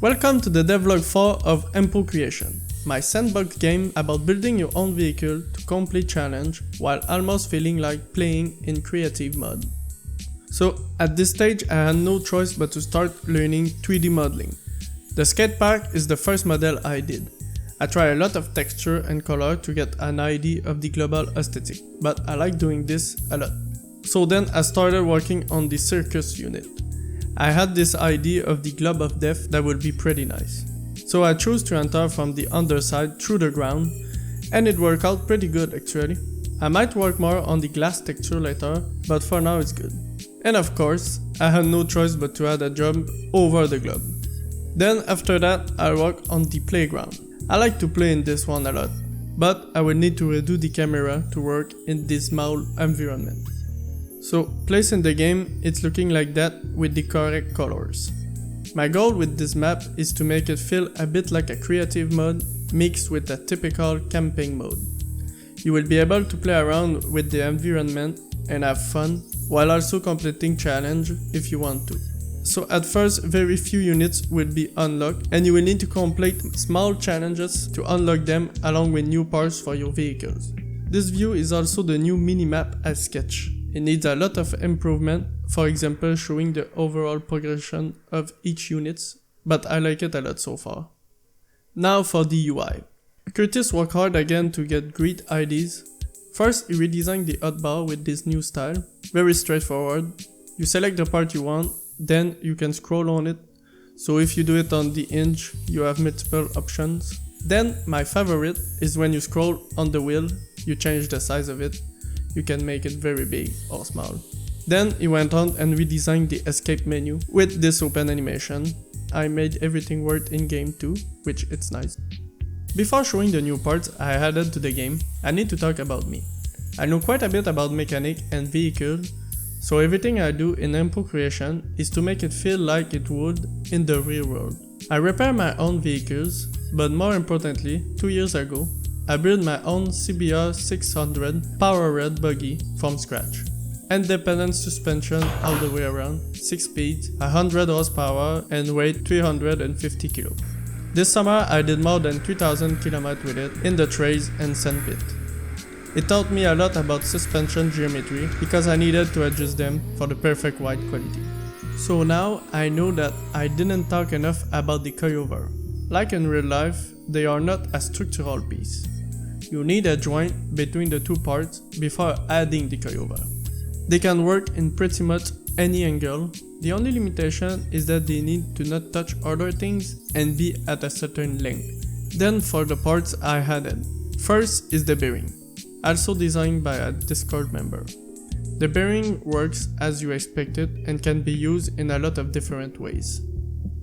Welcome to the Devlog 4 of ImproCréation, my sandbox game about building your own vehicle to complete challenge while almost feeling like playing in creative mode. So at this stage I had no choice but to start learning 3D modeling. The skate park is the first model I did. I tried a lot of texture and color to get an idea of the global aesthetic, but I like doing this a lot. So then I started working on the circus unit. I had this idea of the globe of death that would be pretty nice. So I chose to enter from the underside through the ground, and it worked out pretty good actually. I might work more on the glass texture later, but for now it's good. And of course, I had no choice but to add a jump over the globe. Then after that, I worked on the playground. I like to play in this one a lot, but I will need to redo the camera to work in this small environment. So, placed in the game, it's looking like that with the correct colors. My goal with this map is to make it feel a bit like a creative mode mixed with a typical camping mode. You will be able to play around with the environment and have fun, while also completing challenge if you want to. So at first, very few units will be unlocked, and you will need to complete small challenges to unlock them along with new parts for your vehicles. This view is also the new mini-map I sketched. It needs a lot of improvement, for example showing the overall progression of each unit, but I like it a lot so far. Now for the UI. Curtis worked hard again to get great ideas. First, he redesigned the hotbar with this new style, very straightforward. You select the part you want, then you can scroll on it, so if you do it on the hinge, you have multiple options. Then, my favorite is when you scroll on the wheel, you change the size of it. You can make it very big or small. Then he went on and redesigned the escape menu with this open animation. I made everything work in game too, which it's nice. Before showing the new parts I added to the game, I need to talk about me. I know quite a bit about mechanic and vehicles, so everything I do in ImproCréation is to make it feel like it would in the real world. I repair my own vehicles, but more importantly, 2 years ago, I built my own CBR 600 power red buggy from scratch. Independent suspension all the way around, 6 speeds, 100 horsepower and weight 350 kg. This summer I did more than 3000 km with it in the trails and sandpit. It taught me a lot about suspension geometry because I needed to adjust them for the perfect ride quality. So now I know that I didn't talk enough about the coilover. Like in real life, they are not a structural piece. You need a joint between the two parts before adding the coilover. They can work in pretty much any angle. The only limitation is that they need to not touch other things and be at a certain length. Then for the parts I added. First is the bearing, also designed by a Discord member. The bearing works as you expected and can be used in a lot of different ways.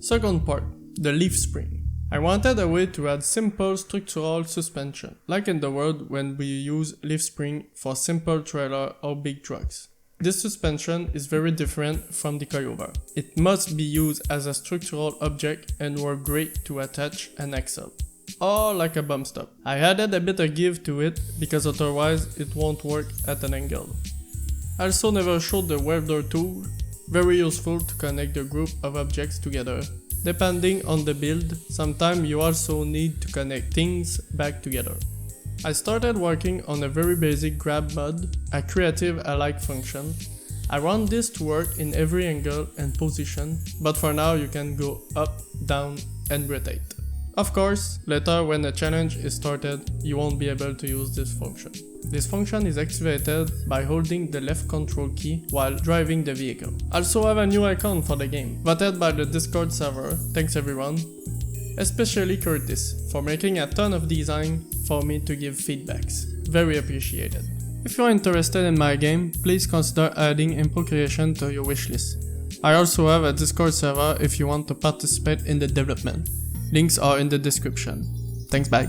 Second part, the leaf spring. I wanted a way to add simple structural suspension, like in the world when we use leaf spring for simple trailer or big trucks. This suspension is very different from the coilover. It must be used as a structural object and work great to attach an axle, or like a bump stop. I added a bit of give to it because otherwise it won't work at an angle. I also never showed the welder tool, very useful to connect a group of objects together. Depending on the build, sometimes you also need to connect things back together. I started working on a very basic grab mod, a creative alike function. I want this to work in every angle and position, but for now you can go up, down and rotate. Of course, later when the challenge is started, you won't be able to use this function. This function is activated by holding the left control key while driving the vehicle. Also have a new icon for the game, voted by the Discord server, thanks everyone. Especially Curtis, for making a ton of design for me to give feedbacks. Very appreciated. If you are interested in my game, please consider adding ImproCréation to your wishlist. I also have a Discord server if you want to participate in the development. Links are in the description. Thanks, bye.